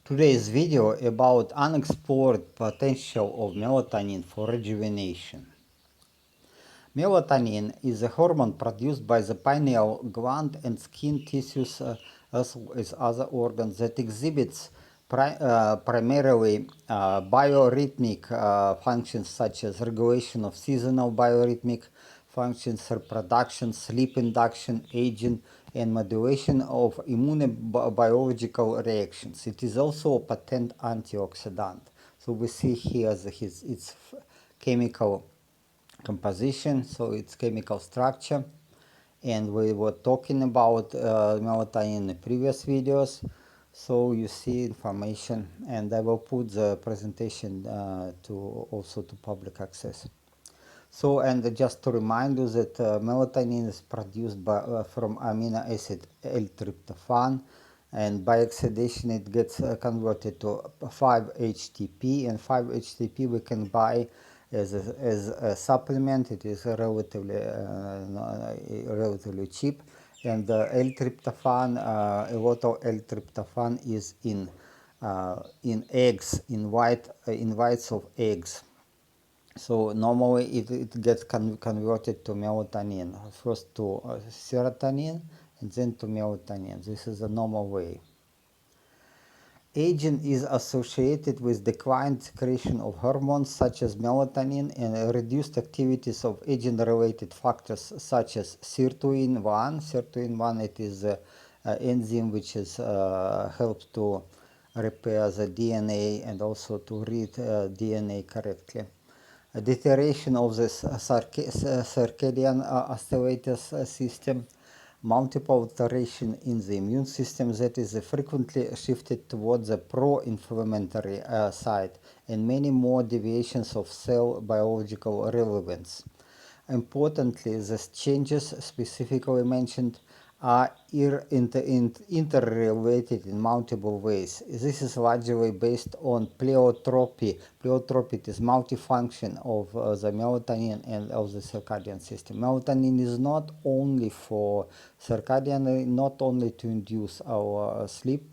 Today's video about unexplored potential of melatonin for rejuvenation. Melatonin is a hormone produced by the pineal gland and skin tissues as well as other organs that exhibits primarily biorhythmic functions such as regulation of seasonal biorhythmic functions, reproduction, sleep induction, aging, and modulation of immunobiological reactions. It is also a potent antioxidant. So we see here its chemical composition, so its chemical structure, and we were talking about melatonin in the previous videos, so you see information, and I will put the presentation also to public access. So, and just to remind you that melatonin is produced from amino acid L-tryptophan, and by oxidation it gets converted to 5-HTP, and 5-HTP we can buy as a supplement. It is relatively cheap, and L-tryptophan, a lot of L-tryptophan is in eggs, in whites of eggs. So normally it gets converted to melatonin, first to serotonin and then to melatonin. This is a normal way. Aging is associated with declined secretion of hormones such as melatonin and reduced activities of aging-related factors such as sirtuin-1. Sirtuin-1, it is an enzyme which helps to repair the DNA and also to read DNA correctly. A deterioration of the circadian oscillators system, multiple alteration in the immune system that is frequently shifted towards the pro-inflammatory side, and many more deviations of cell biological relevance. Importantly, these changes specifically mentioned are interrelated in multiple ways. This is largely based on pleiotropy. Pleiotropy is multifunction of the melatonin and of the circadian system. Melatonin is not only for circadian, not only to induce our sleep,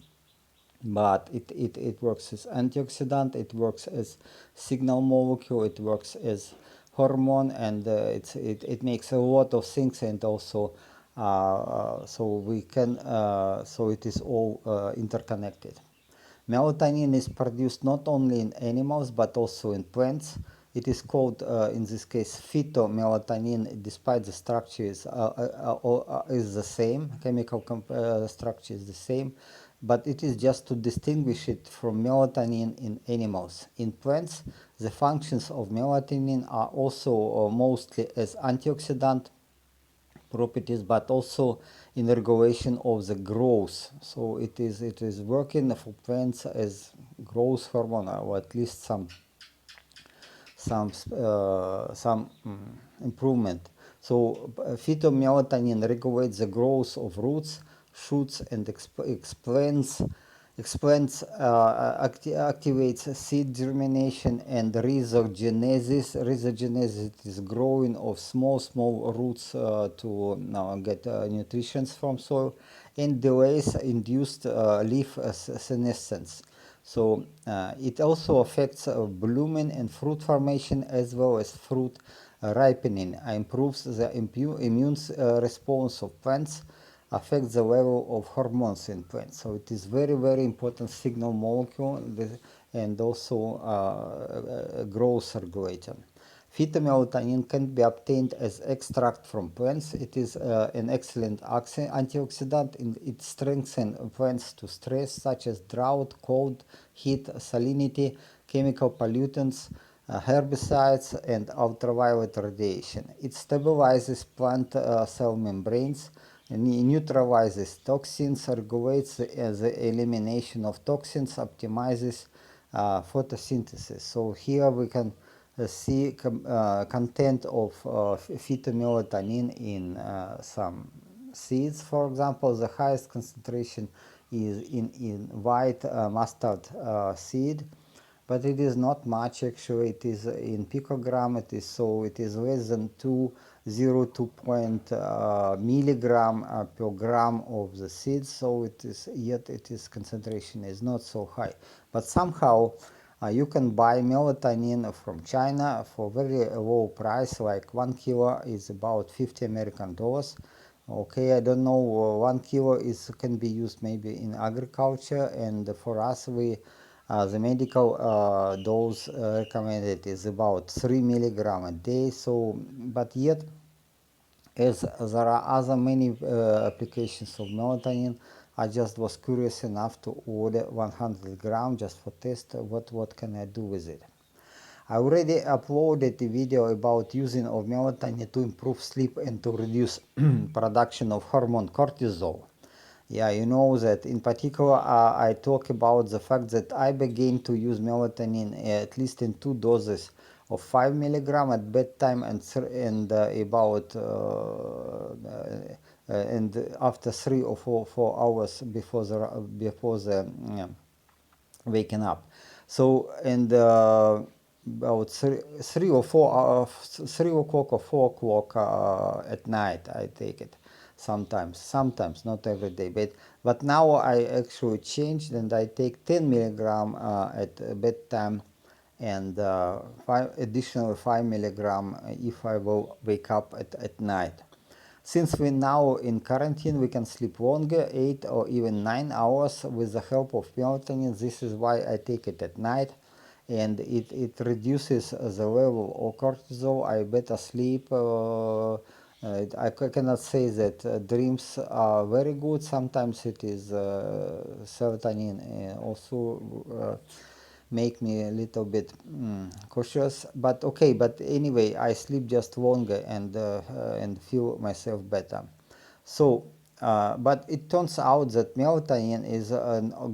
but it works as antioxidant, it works as signal molecule, it works as hormone, and it makes a lot of things, and also so it is all interconnected. Melatonin is produced not only in animals but also in plants. It is called in this case phyto-melatonin, despite the structure is the same, chemical structure is the same, but it is just to distinguish it from melatonin in animals. In plants, the functions of melatonin are also mostly as antioxidant properties, but also in regulation of the growth. So it is working for plants as growth hormone, or at least some improvement. So phytomelatonin regulates the growth of roots, shoots, and explants. Activates seed germination and rhizogenesis. Rhizogenesis is growing of small roots to get nutrition from soil, and delays induced leaf senescence. So it also affects blooming and fruit formation as well as fruit ripening, improves the immune response of plants, affects the level of hormones in plants. So it is very important signal molecule and also a growth regulator. Phytomelatonin can be obtained as extract from plants. It is an excellent antioxidant. It strengthens plants to stress such as drought, cold, heat, salinity, chemical pollutants, herbicides, and ultraviolet radiation. It stabilizes plant cell membranes, neutralizes toxins, regulates the elimination of toxins, optimizes photosynthesis. So here we can see content of phytomelatonin in some seeds. For example, the highest concentration is in white mustard seed, but it is not much actually. It is in picogram. It is less than 2 0 to point milligram per gram of the seeds, so it is concentration is not so high, but somehow you can buy melatonin from China for very low price, like 1 kilo is about 50 American dollars. Okay, I don't know, 1 kilo is can be used maybe in agriculture, and for us the medical dose recommended is about 3 milligram a day. So, but yet, as there are other many applications of melatonin, I just was curious enough to order 100 gram just for test. What can I do with it? I already uploaded a video about using of melatonin to improve sleep and to reduce production of hormone cortisol. Yeah, you know that in particular I talk about the fact that I began to use melatonin at least in 2 doses of 5 milligram at bedtime and about and after 3 or 4 hours before the waking up. So and about 3 o'clock or 4 o'clock at night I take it. Sometimes, not every day, but now I actually changed and I take 10 milligram at bedtime, and additional 5 milligram if I will wake up at night. Since we're now in quarantine, we can sleep longer, 8 or even 9 hours with the help of melatonin. This is why I take it at night, and it reduces the level of cortisol. I better sleep. I cannot say that dreams are very good. Sometimes it is serotonin also make me a little bit cautious, but okay. But anyway, I sleep just longer and feel myself better. So, but it turns out that melatonin is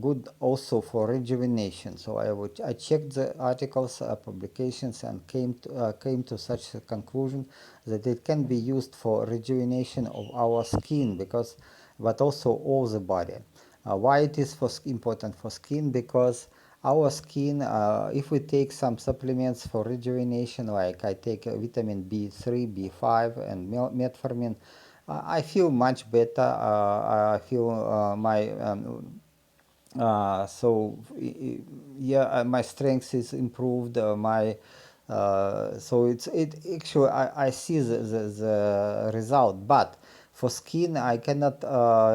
good also for rejuvenation. So I checked the articles, publications, and came to such a conclusion that it can be used for rejuvenation of our skin, but also all the body. Why it is important for skin? Because our skin, if we take some supplements for rejuvenation, like I take vitamin B3, B5, and metformin, I feel much better. I feel my yeah, my strength is improved. My so it actually I see the result, but for skin I cannot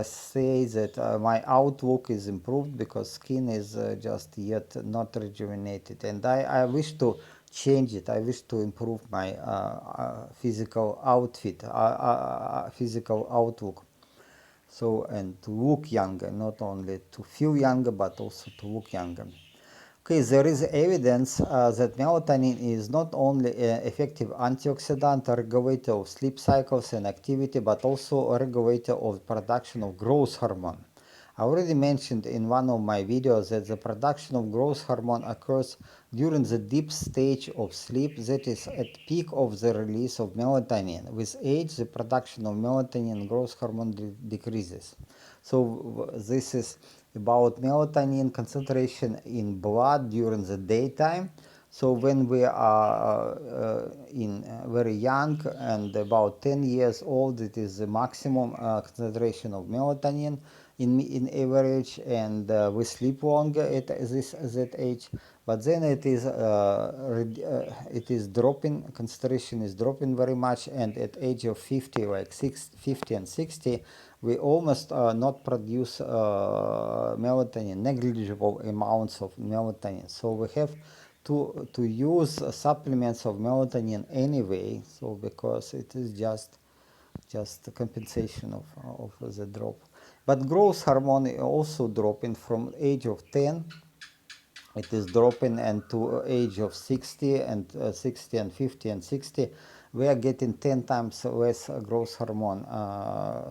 say that my outlook is improved, because skin is just yet not rejuvenated, and I wish to change it. I wish to improve my physical outfit, physical outlook. So, and to look younger, not only to feel younger, but also to look younger. Okay, there is evidence that melatonin is not only an effective antioxidant, a regulator of sleep cycles and activity, but also a regulator of production of growth hormone. I already mentioned in one of my videos that the production of growth hormone occurs during the deep stage of sleep, that is at peak of the release of melatonin. With age, the production of melatonin growth hormone decreases. So this is about melatonin concentration in blood during the daytime. So when we are very young and about 10 years old, it is the maximum concentration of melatonin in average, and we sleep longer at that age. But then it is dropping, concentration is dropping very much, and at age of 50, like 50 and 60, we almost not produce melatonin, negligible amounts of melatonin. So we have to use supplements of melatonin anyway, so because it is just a compensation of the drop. But growth hormone also dropping from age of 10. It is dropping, and to age of 60 and 60 and 50 and 60, we are getting 10 times less growth hormone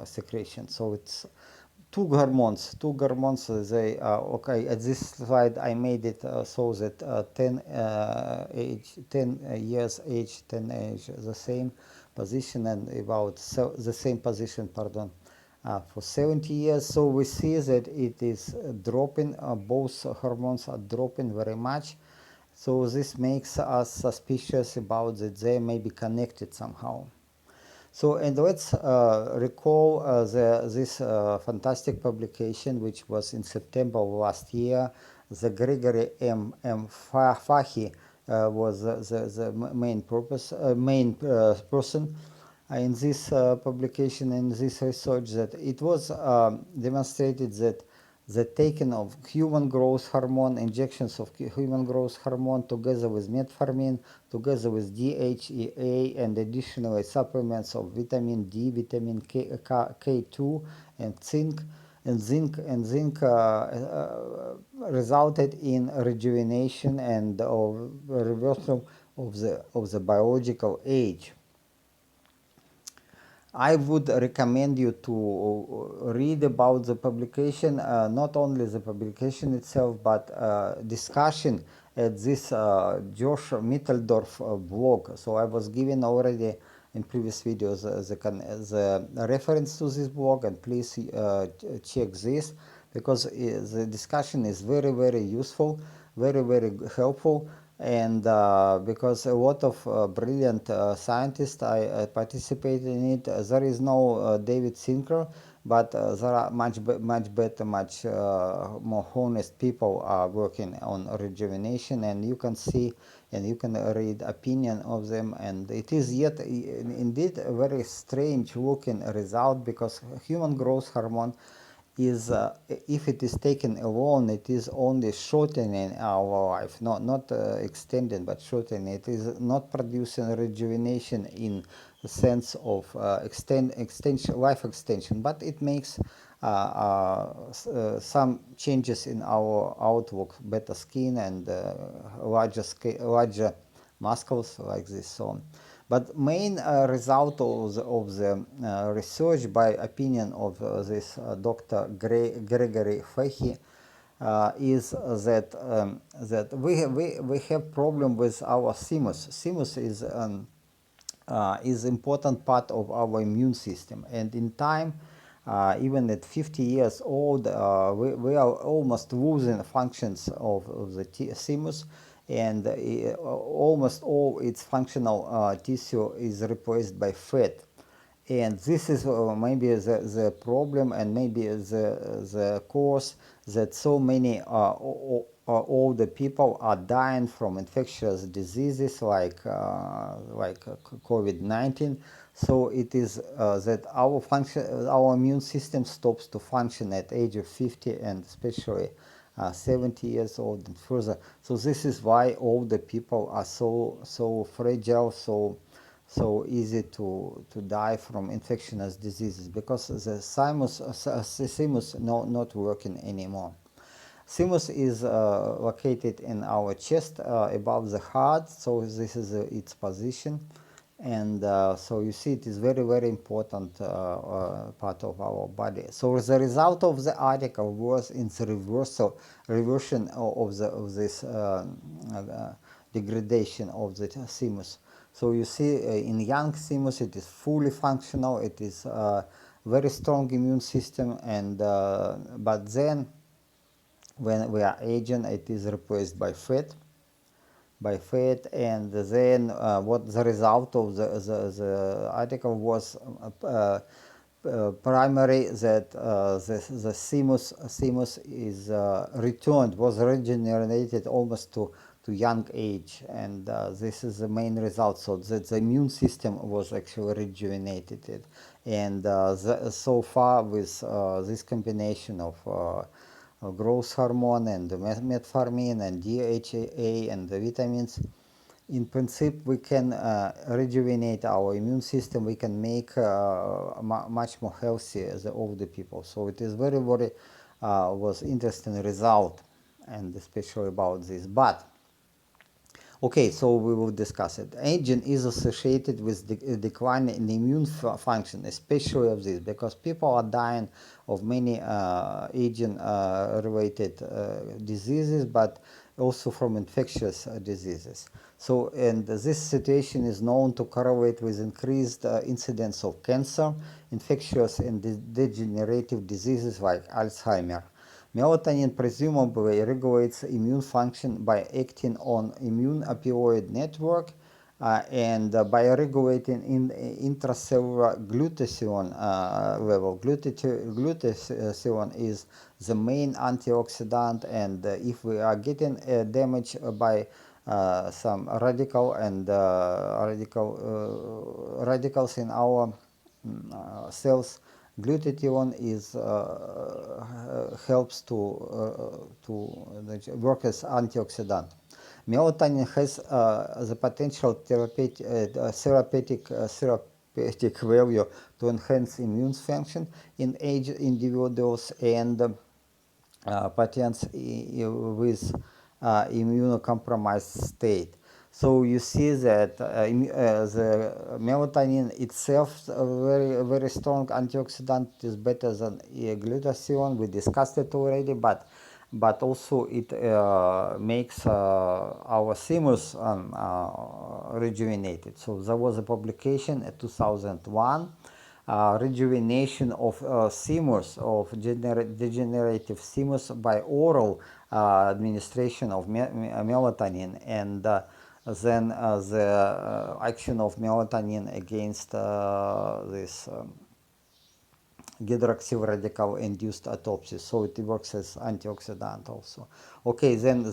secretion. So it's two hormones. They okay. At this slide I made it so that 10 years age, 10 age, the same position, and about the same position, pardon, for 70 years. So we see that it is dropping, both hormones are dropping very much. So this makes us suspicious about that they may be connected somehow. So, and let's recall this fantastic publication, which was in September of last year. The Gregory M. Fahy was the main person in this publication, in this research, that it was demonstrated that the taking of human growth hormone, injections of human growth hormone together with metformin, together with DHEA, and additionally supplements of vitamin D, vitamin K2, and zinc resulted in rejuvenation and reversal of the biological age. I would recommend you to read about the publication, not only the publication itself, but discussion at this Josh Mitteldorf blog. So I was given already in previous videos the reference to this blog, and please check this, because the discussion is very, very useful, very, very helpful. And because a lot of brilliant scientists I participated in it. There is no David Sinclair, but there are much better, much more honest people are working on rejuvenation, and you can see and you can read opinion of them, and it is yet indeed a very strange looking result, because human growth hormone is if it is taken alone, it is only shortening our life, not extending, but shortening. It is not producing rejuvenation in the sense of extension, life extension, but it makes some changes in our outlook, better skin and larger muscles like this, so on. But main result of the research, by opinion of this Dr. Gregory Fahy, is that we have problem with our thymus. Thymus is important part of our immune system, and in time, even at 50 years old, we are almost losing functions of the thymus, and almost all its functional tissue is replaced by fat. And this is maybe the problem, and maybe the cause that so many older people are dying from infectious diseases like COVID-19. So it is that our immune system stops to function at age of 50, and especially 70 years old and further. So this is why older people are so fragile, so easy to die from infectious diseases, because the thymus not working anymore. Thymus is located in our chest above the heart, so this is its position. And so you see, it is very, very important part of our body. So the result of the article was in the reversion of this degradation of the thymus. So you see, in young thymus, it is fully functional. It is very strong immune system, and but then when we are aging, it is replaced by fat. And then what the result of the article was primary, that the thymus is returned, was regenerated almost to young age, and this is the main result. So that the immune system was actually rejuvenated, and so far with this combination of growth hormone and the metformin and DHEA and the vitamins, in principle we can rejuvenate our immune system. We can make much more healthy the older people. So it is very, very was interesting result, and especially about this. But okay, so we will discuss it. Aging is associated with decline in immune function, especially of this, because people are dying of many aging-related diseases, but also from infectious diseases. So, and this situation is known to correlate with increased incidence of cancer, infectious and degenerative diseases like Alzheimer. Melatonin presumably regulates immune function by acting on immune opioid network, by regulating in intracellular glutathione level. Glutathione is the main antioxidant, and if we are getting damage by some radicals in our cells, glutathione is helps to work as antioxidant. Melatonin has the potential therapeutic value to enhance immune function in aged individuals and patients with immunocompromised state. So you see that the melatonin itself, a very strong antioxidant, is better than glutathione. We discussed it already, but also it makes our thymus rejuvenated. So there was a publication in 2001, rejuvenation of thymus, of degenerative thymus by oral administration of melatonin, and then the action of melatonin against this hydroxyl radical-induced autopsy, so it works as antioxidant also. Okay, then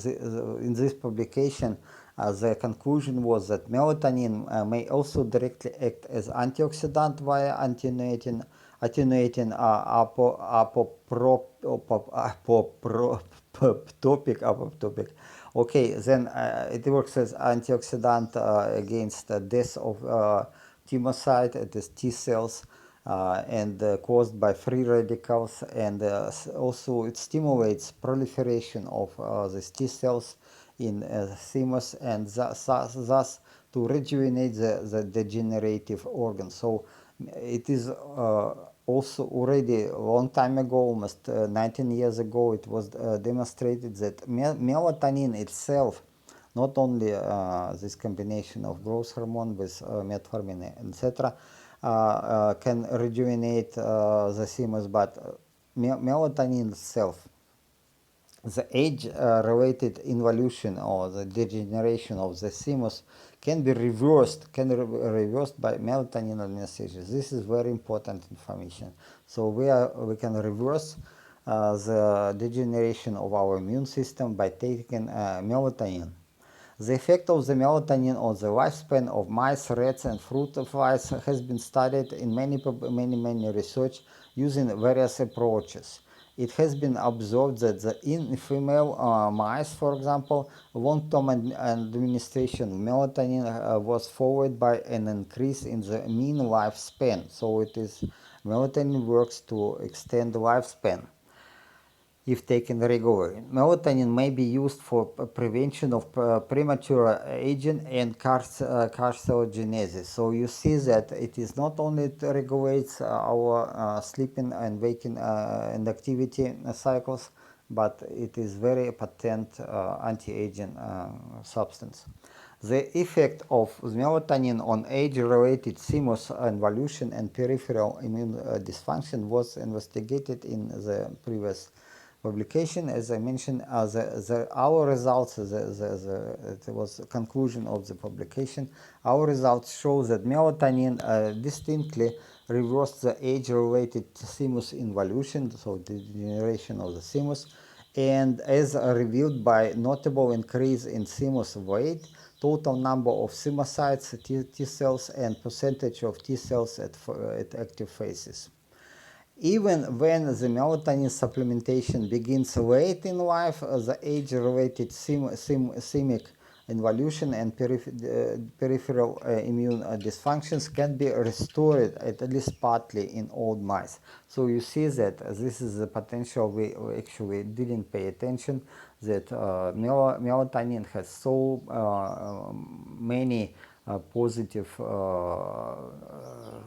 in this publication, the conclusion was that melatonin may also directly act as antioxidant via attenuating apoptotic. Okay, then it works as antioxidant against the death of thymocyte, it is T cells, and caused by free radicals, and also it stimulates proliferation of these T cells in thymus, and thus to rejuvenate the degenerative organ. So it is also already a long time ago, almost 19 years ago, it was demonstrated that melatonin itself, not only this combination of growth hormone with metformin, etc., can rejuvenate the thymus, but melatonin itself, the age-related involution or the degeneration of the thymus can be reversed, by melatonin administration. This is very important information. So we can reverse the degeneration of our immune system by taking melatonin. The effect of the melatonin on the lifespan of mice, rats, and fruit flies has been studied in many research using various approaches. It has been observed that in female mice, for example, long-term administration of melatonin was followed by an increase in the mean lifespan. So melatonin works to extend the lifespan if taken regularly. Melatonin may be used for prevention of premature aging and carcinogenesis. So you see that it is not only it regulates our sleeping and waking and activity cycles, but it is very potent anti-aging substance. The effect of melatonin on age-related thymus involution and peripheral immune dysfunction was investigated in the previous publication. As I mentioned, our results, it was a conclusion of the publication, our results show that melatonin distinctly reversed the age-related thymus involution, so the degeneration of the thymus, and as revealed by notable increase in thymus weight, total number of thymocytes, T cells, and percentage of T cells at active phases. Even when the melatonin supplementation begins late in life, the age-related thymic involution and peripheral immune dysfunctions can be restored at least partly in old mice. So you see that this is the potential we actually didn't pay attention, that melatonin has so many positive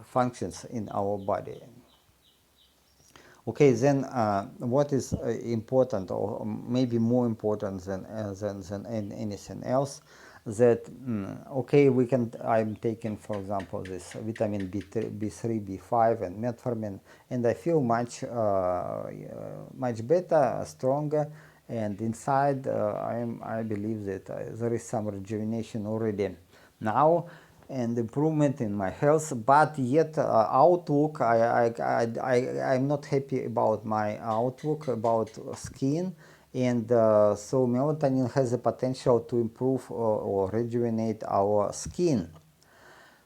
functions in our body. Okay, then what is important, or maybe more important than anything else, that okay, I'm taking, for example, this vitamin B3, B5, and metformin, and I feel much better, stronger, and inside I believe that there is some rejuvenation already now and improvement in my health, but yet outlook, I'm not happy about my outlook about skin, and so melatonin has the potential to improve or rejuvenate our skin.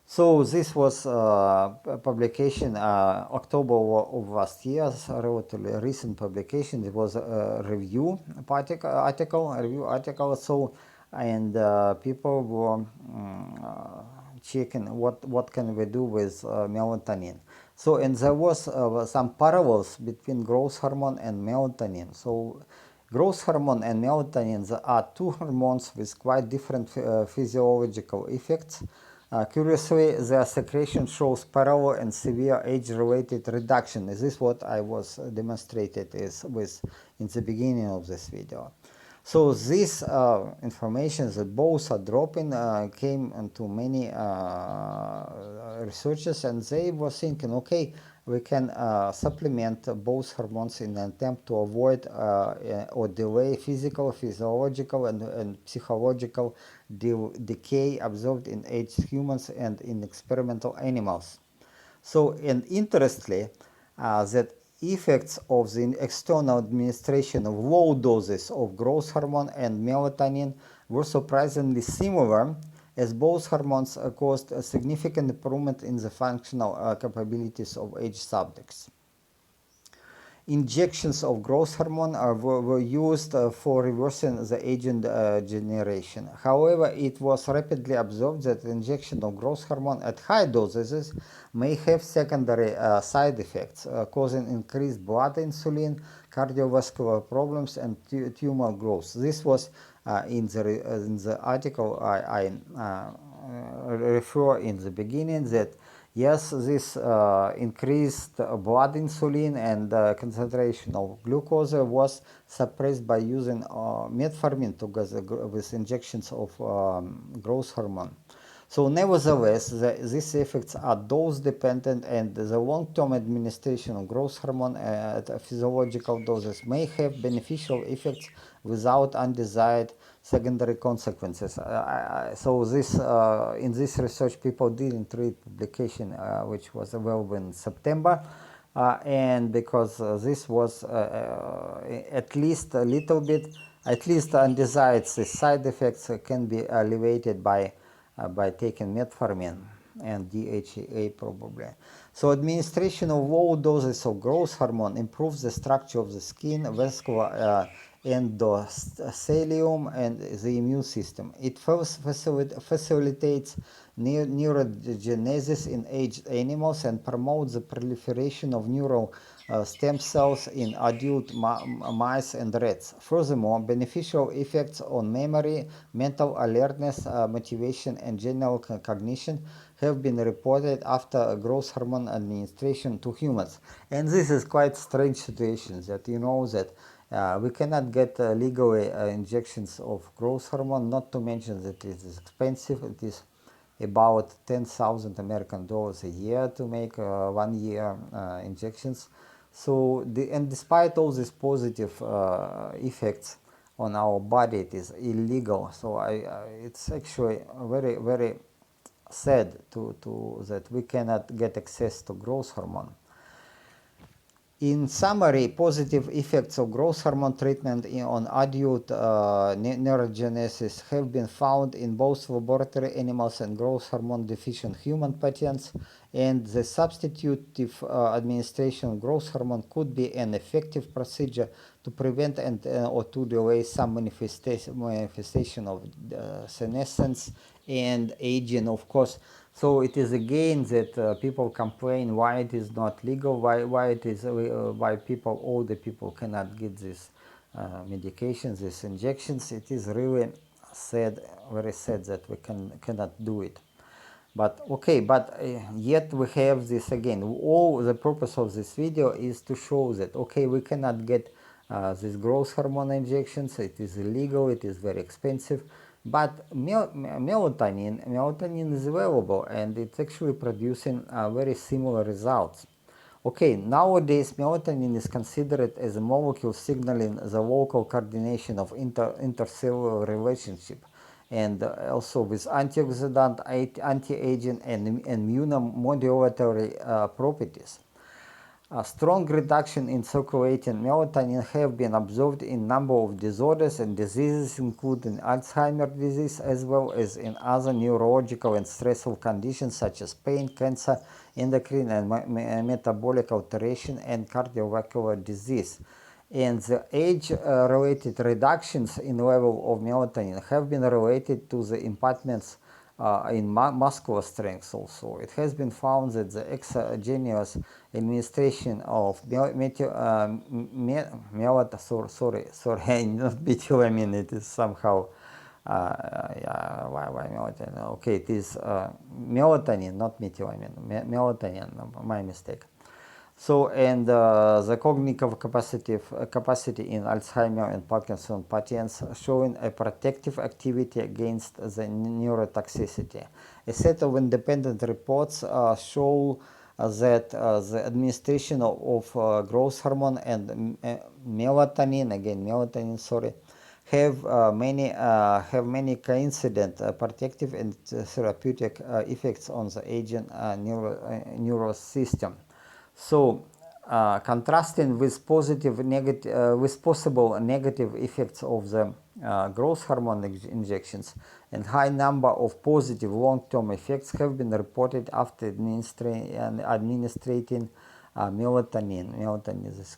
So this was a publication October of last year, a relatively recent publication. It was a review article. So, and people were checking what can we do with melatonin. So, and there was some parallels between growth hormone and melatonin. So, growth hormone and melatonin are two hormones with quite different physiological effects. Curiously, their secretion shows parallel and severe age-related reduction. This is what I was demonstrated with in the beginning of this video. So this information that both are dropping came into many researchers, and they were thinking, okay, we can supplement both hormones in an attempt to avoid or delay physical, physiological, and psychological decay observed in aged humans and in experimental animals. So, and interestingly, that effects of the external administration of low doses of growth hormone and melatonin were surprisingly similar, as both hormones caused a significant improvement in the functional capabilities of aged subjects. Injections of growth hormone were used for reversing the aging generation. However, it was rapidly observed that injection of growth hormone at high doses may have secondary side effects, causing increased blood insulin, cardiovascular problems, and tumor growth. This was in the article I refer in the beginning, that yes, this increased blood insulin and concentration of glucose was suppressed by using metformin together with injections of growth hormone. So nevertheless, these effects are dose-dependent, and the long-term administration of growth hormone at physiological doses may have beneficial effects without undesired secondary consequences. So this in this research, people didn't read publication which was available in September. And because this was at least a little bit, at least undesired side effects can be alleviated by taking metformin and DHEA probably. So administration of low doses of growth hormone improves the structure of the skin, vascular endothelium, and the immune system. It facilitates neurogenesis in aged animals and promotes the proliferation of neural stem cells in adult mice and rats. Furthermore, beneficial effects on memory, mental alertness, motivation, and general cognition have been reported after growth hormone administration to humans. And this is quite strange situation, that you know that we cannot get legally injections of growth hormone, not to mention that it is expensive. It is about 10,000 American dollars a year to make 1 year injections. So, and despite all these positive effects on our body, it is illegal. So it's actually very, very sad that we cannot get access to growth hormone. In summary, positive effects of growth hormone treatment on adult neurogenesis have been found in both laboratory animals and growth hormone deficient human patients, and the substitutive administration of growth hormone could be an effective procedure to prevent and or to delay some manifestation of senescence and aging, of course. So it is again that people complain why it is not legal, why it is why people, older people, cannot get these medications, these injections. It is really sad, very sad that we cannot do it. But okay, but yet we have this again. All the purpose of this video is to show that okay, we cannot get these growth hormone injections. It is illegal. It is very expensive. But melatonin is available, and it's actually producing very similar results. Okay, nowadays melatonin is considered as a molecule signaling the local coordination of intercellular relationship and also with antioxidant, anti-aging, and immunomodulatory properties. A strong reduction in circulating melatonin have been observed in a number of disorders and diseases, including Alzheimer's disease, as well as in other neurological and stressful conditions such as pain, cancer, endocrine and metabolic alteration, and cardiovascular disease. And the age-related reductions in level of melatonin have been related to the improvements in muscular strength also. It has been found that the exogenous administration of methylamine, it is somehow, why melatonin? Okay, it is melatonin, not methylamine, melatonin, my mistake. So, and the cognitive capacity in Alzheimer and Parkinson patients showing a protective activity against the neurotoxicity. A set of independent reports show that the administration of growth hormone and melatonin, have many coincident protective and therapeutic effects on the aging neural system. So, contrasting with with possible negative effects of the growth hormone injections, and high number of positive long-term effects have been reported after administering melatonin. Melatonin is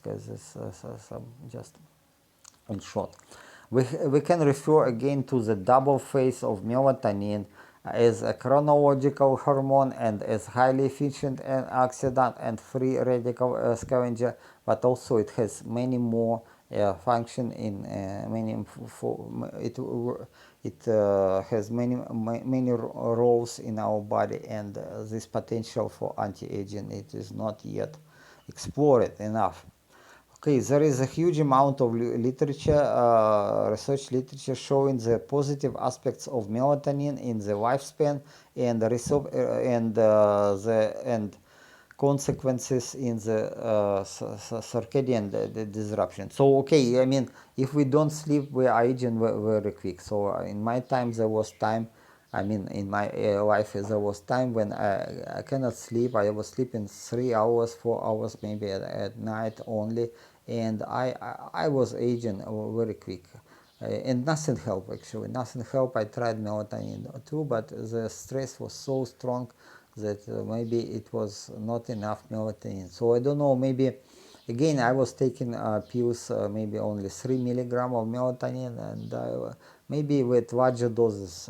just in short. We can refer again to the double phase of melatonin as a chronological hormone and as highly efficient antioxidant and free radical scavenger, but also it has many more function in it has many roles in our body, and this potential for anti-aging, it is not yet explored enough. Okay, there is a huge amount of literature, research literature showing the positive aspects of melatonin in the lifespan and and consequences in the circadian disruption. So, okay, I mean, if we don't sleep, we are aging very quick. So, in my time, there was time. I mean, in my life, there was time when I cannot sleep. I was sleeping 3 hours, 4 hours, maybe at night only, and I was aging very quick. And nothing helped, actually. Nothing helped. I tried melatonin too, but the stress was so strong that maybe it was not enough melatonin. So I don't know, maybe again I was taking pills, maybe only 3 milligram of melatonin, and maybe with larger doses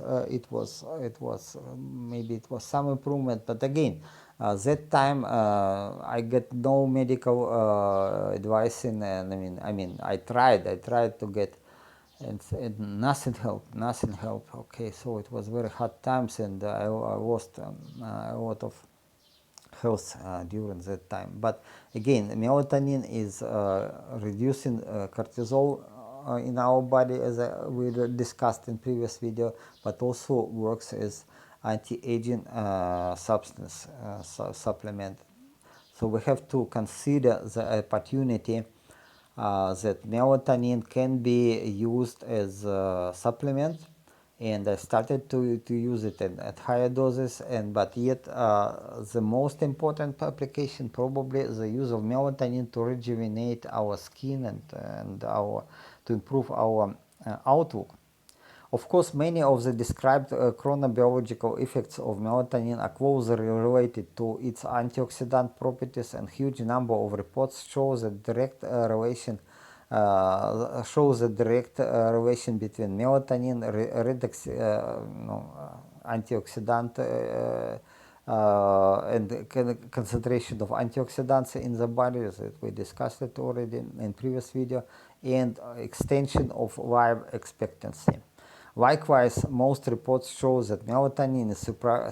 maybe it was some improvement, but again that time I get no medical advice, and I mean I tried to get, and nothing helped. Okay, so it was very hard times, and I lost a lot of health during that time. But again, melatonin is reducing cortisol in our body, as we discussed in previous video, but also works as anti-aging substance supplement. So we have to consider the opportunity that melatonin can be used as a supplement, and I started to use it at higher doses, but yet the most important application probably the use of melatonin to rejuvenate our skin and to improve our outlook. Of course, many of the described chrono-biological effects of melatonin are closely related to its antioxidant properties, and huge number of reports shows a direct relation between melatonin, antioxidant and concentration of antioxidants in the body, as we discussed it already in previous video, and extension of life expectancy. Likewise, most reports show that melatonin is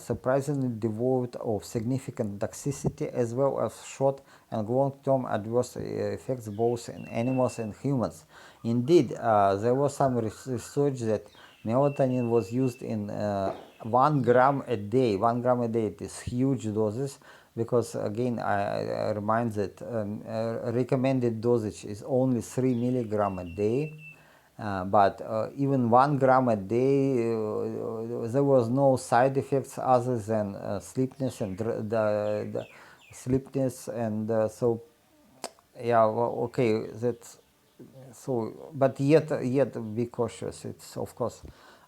surprisingly devoid of significant toxicity, as well as short and long-term adverse effects both in animals and humans. Indeed, there was some research that melatonin was used in 1 gram a day. 1 gram a day, it is huge doses, because again I remind that recommended dosage is only 3 milligram a day. But even 1 gram a day, there was no side effects other than sleepiness and the sleepiness, and so yeah, well, okay, that's so. But yet be cautious. It's of course,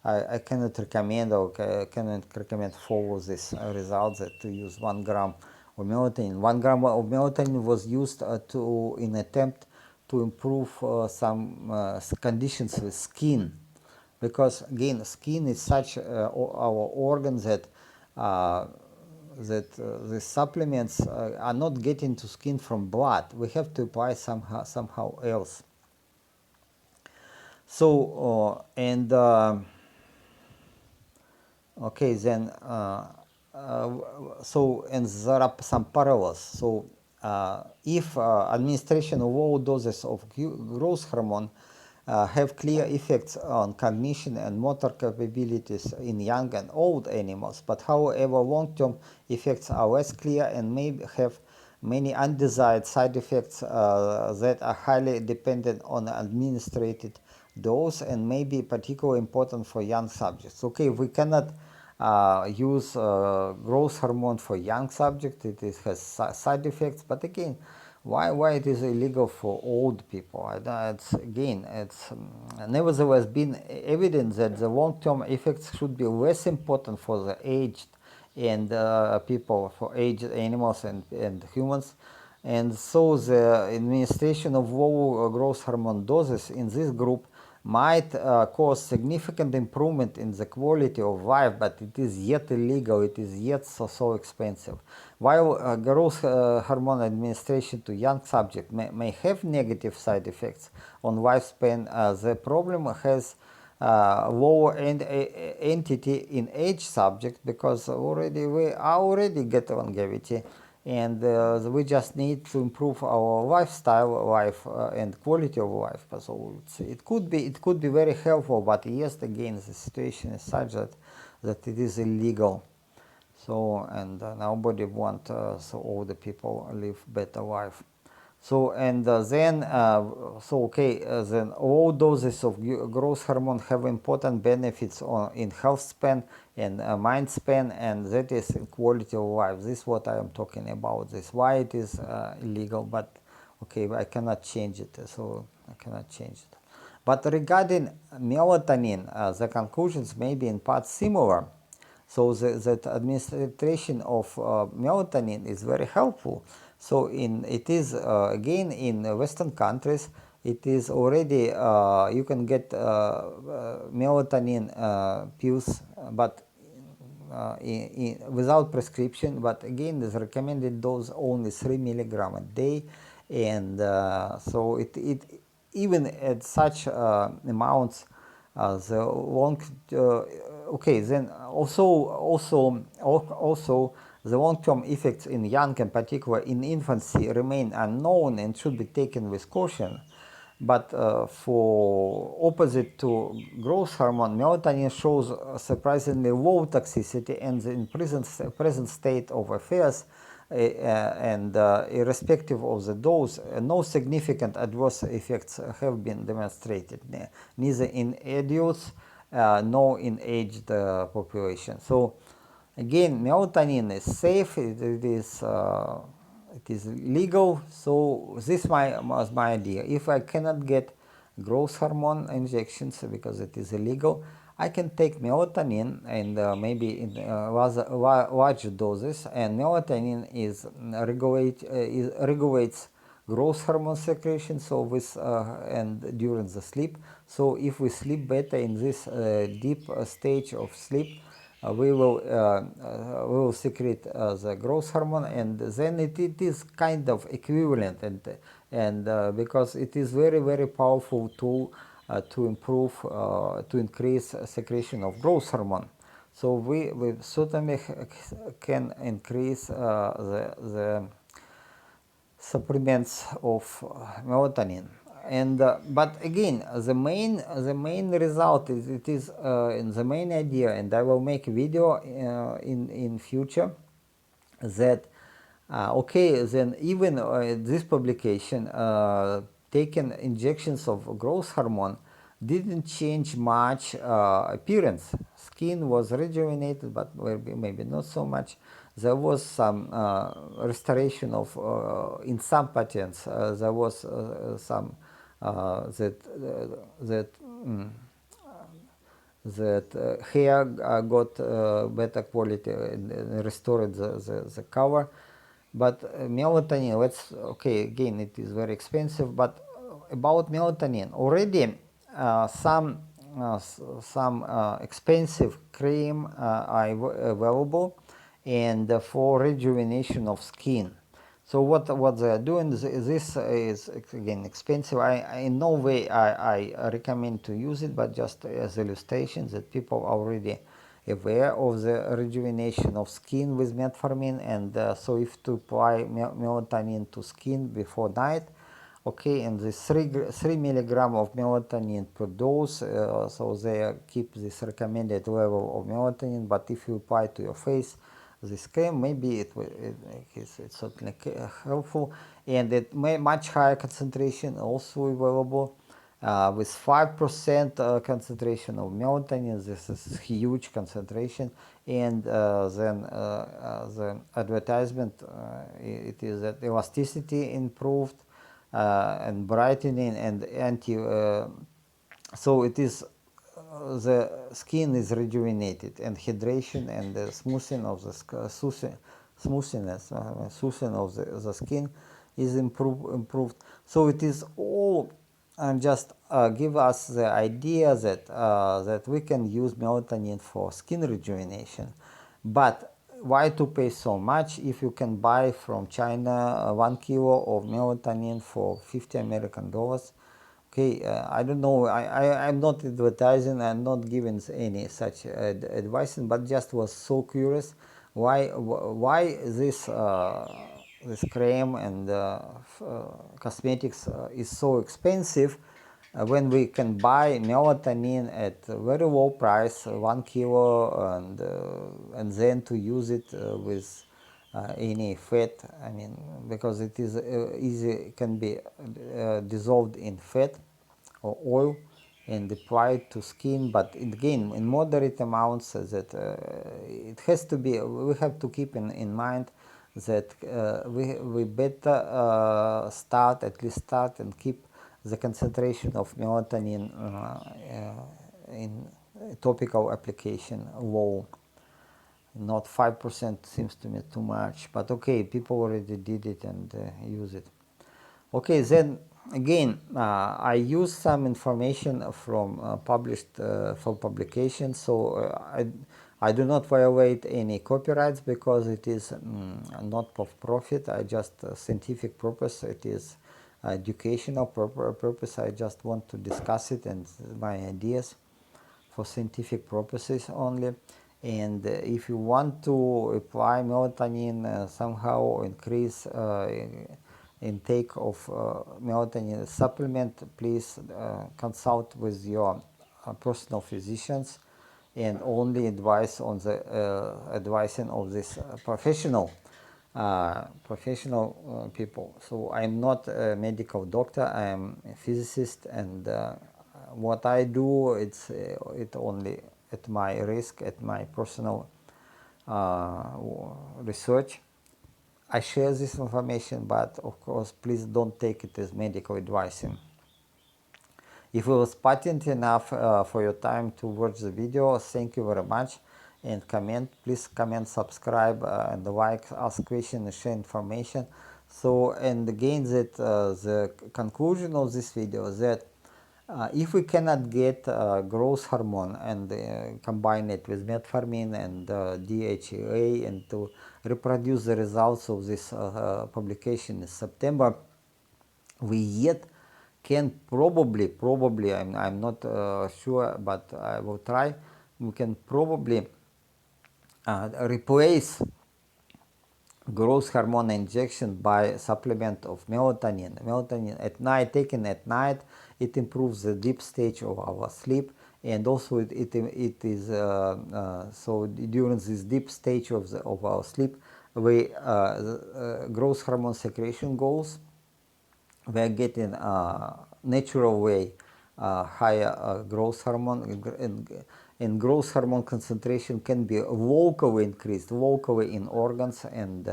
I cannot recommend or cannot recommend follow this result that to use 1 gram of melatonin. 1 gram of melatonin was used to in attempt to improve some conditions with skin, because again skin is such our organ that the supplements are not getting to skin from blood. We have to apply somehow else. So and okay, then so and there are some parallels. So if administration of low doses of growth hormone have clear effects on cognition and motor capabilities in young and old animals, but however long-term effects are less clear and may have many undesired side effects that are highly dependent on administered dose and may be particularly important for young subjects. Okay, we cannot use growth hormone for young subjects. It has side effects, but again, why it is illegal for old people? It's again, it's nevertheless been evident that the long-term effects should be less important for the aged and people, for aged animals and humans. And so the administration of low growth hormone doses in this group might cause significant improvement in the quality of life, but it is yet illegal, it is yet so expensive. While growth hormone administration to young subjects may have negative side effects on lifespan, the problem has lower entity in age subject, because we already get longevity, and we just need to improve our life and quality of life. So it could be very helpful, but yes, again, the situation is such that it is illegal. So and nobody want so older people live better life. So and then so okay, then all doses of growth hormone have important benefits in health span and mind span, and that is quality of life. This is what I am talking about. This why it is illegal, but okay, I cannot change it. So I cannot change it. But regarding melatonin, the conclusions may be in part similar. So that administration of melatonin is very helpful. So it is again in Western countries, it is already you can get melatonin pills, but without prescription. But again, the recommended dose only 3 milligram a day, and so it even at such amounts, the long okay, then also the long-term effects in young, in particular in infancy, remain unknown and should be taken with caution. But for opposite to growth hormone, melatonin shows surprisingly low toxicity, and in present state of affairs, and irrespective of the dose, no significant adverse effects have been demonstrated, neither in adults nor in aged population. So again, melatonin is safe. It is legal. So this was my idea. If I cannot get growth hormone injections because it is illegal, I can take melatonin, and maybe in large doses. And melatonin regulates growth hormone secretion. So with and during the sleep. So if we sleep better in this deep stage of sleep, we will secrete the growth hormone, and then it is kind of equivalent, and because it is very powerful tool to improve to increase secretion of growth hormone. So we certainly can increase the supplements of melatonin. And but again, the main result is in the main idea, and I will make a video in future, that okay, then even this publication taken injections of growth hormone didn't change much appearance. Skin was rejuvenated, but maybe not so much. There was some restoration of in some patterns. There was some that hair got better quality and restored the cover. But melatonin, let's, okay, again, it is very expensive, but about melatonin, already some expensive cream are available, and for rejuvenation of skin. So what they are doing, this is again expensive. I in no way I recommend to use it, but just as illustration that people are already aware of the rejuvenation of skin with metformin. And so if to apply melatonin to skin before night, okay, and this 3 milligram of melatonin per dose, so they keep this recommended level of melatonin. But if you apply to your face this cream, maybe it's certainly helpful, and it may much higher concentration also available. With 5% concentration of melatonin, this is huge concentration. And then the advertisement, it is that elasticity improved, and brightening and so it is the skin is rejuvenated, and hydration and the smoothing of the smoothness of the skin is improved. So it is all and just give us the idea that that we can use melatonin for skin rejuvenation. But why to pay so much if you can buy from China 1 kilo of melatonin for 50 American dollars? Okay, I don't know, I'm not advertising, I'm not giving any such advice, but just was so curious why this cream and cosmetics is so expensive when we can buy melatonin at a very low price, 1 kilo, and then to use it with any fat. I mean, because it is easy, can be dissolved in fat or oil and applied to skin, but again in moderate amounts. That it has to be, we have to keep in mind that we better at least start and keep the concentration of melatonin in topical application low. Not 5% seems to me too much, but okay, people already did it and use it. Okay, then again, I use some information from published for publication, so I do not violate any copyrights because it is not for profit. I just scientific purpose. It is educational purpose. I just want to discuss it and my ideas for scientific purposes only. And if you want to apply melatonin somehow, increase intake of melatonin supplement, please consult with your personal physicians and only advise on the advising of this professional people. So I'm not a medical doctor, I am a physicist, and what I do, it's it only at my risk, at my personal research. I share this information, but of course, please don't take it as medical advising. If it was patent enough for your time to watch the video, thank you very much. And comment, please comment, subscribe, and like, ask questions, and share information. So, and again, that the conclusion of this video, that if we cannot get growth hormone and combine it with metformin and DHEA and to reproduce the results of this publication in September, we yet can probably, I'm not sure, but I will try, we can probably replace growth hormone injection by supplement of melatonin. Melatonin at night, taken at night, it improves the deep stage of our sleep, and also it is so during this deep stage of our sleep, we growth hormone secretion goes. We are getting natural way higher growth hormone, and growth hormone concentration can be locally increased, locally in organs and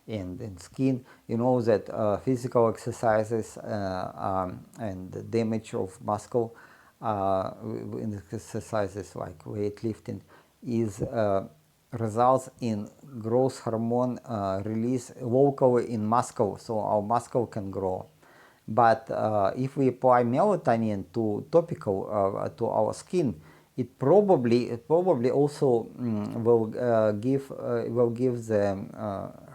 in skin. You know that physical exercises and the damage of muscle in exercises like weightlifting is results in growth hormone release locally in muscle, so our muscle can grow. But if we apply melatonin to topical to our skin, it probably also will give the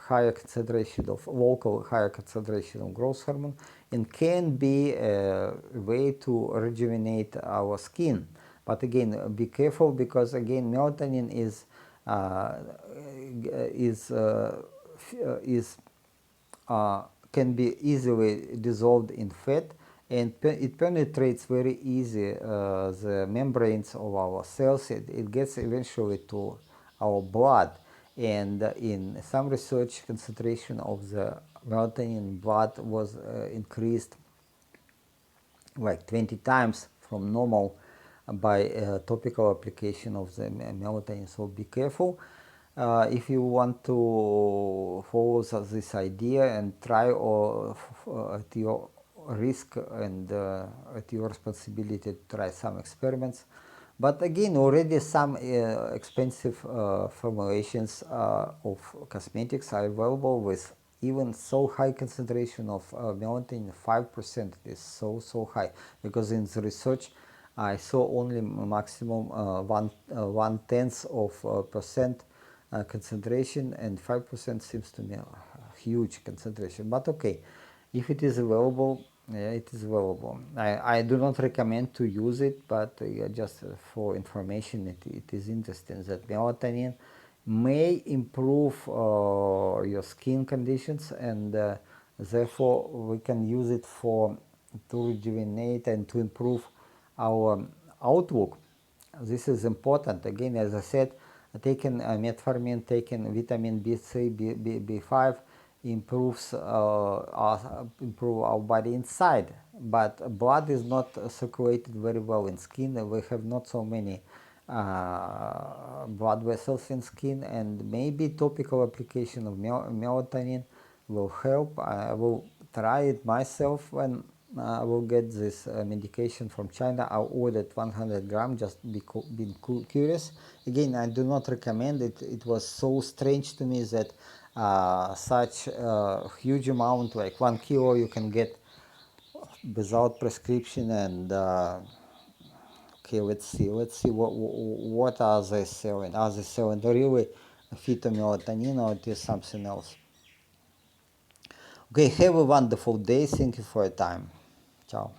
higher concentration of local higher concentration of growth hormone, and can be a way to rejuvenate our skin. But again, be careful, because again, melatonin can be easily dissolved in fat, and it penetrates very easy the membranes of our cells. It gets eventually to our blood, and in some research, concentration of the melatonin in blood was increased like 20 times from normal by topical application of the melatonin. So be careful if you want to follow this idea, and try at your risk and at your responsibility to try some experiments. But again, already some expensive formulations of cosmetics are available with even so high concentration of melatonin. 5% is so high, because in the research I saw only maximum 1/10 of percent concentration, and 5% seems to me a huge concentration. But okay, if it is available, it is available. I do not recommend to use it, but just for information, it is interesting that melatonin may improve your skin conditions, and therefore we can use it to rejuvenate and to improve our outlook. This is important. Again, as I said, taking metformin, taking vitamin B3, B5 improves improve our body inside, but blood is not circulated very well in skin. We have not so many blood vessels in skin, and maybe topical application of melatonin will help. I will try it myself when I will get this medication from China. I ordered 100 grams, just being curious. Again, I do not recommend it. It was so strange to me that such a huge amount, like 1 kilo, you can get without prescription. And okay, let's see what are they selling. Are they selling really Phyto-Melatonin, or it is something else? Okay, have a wonderful day. Thank you for your time. Ciao.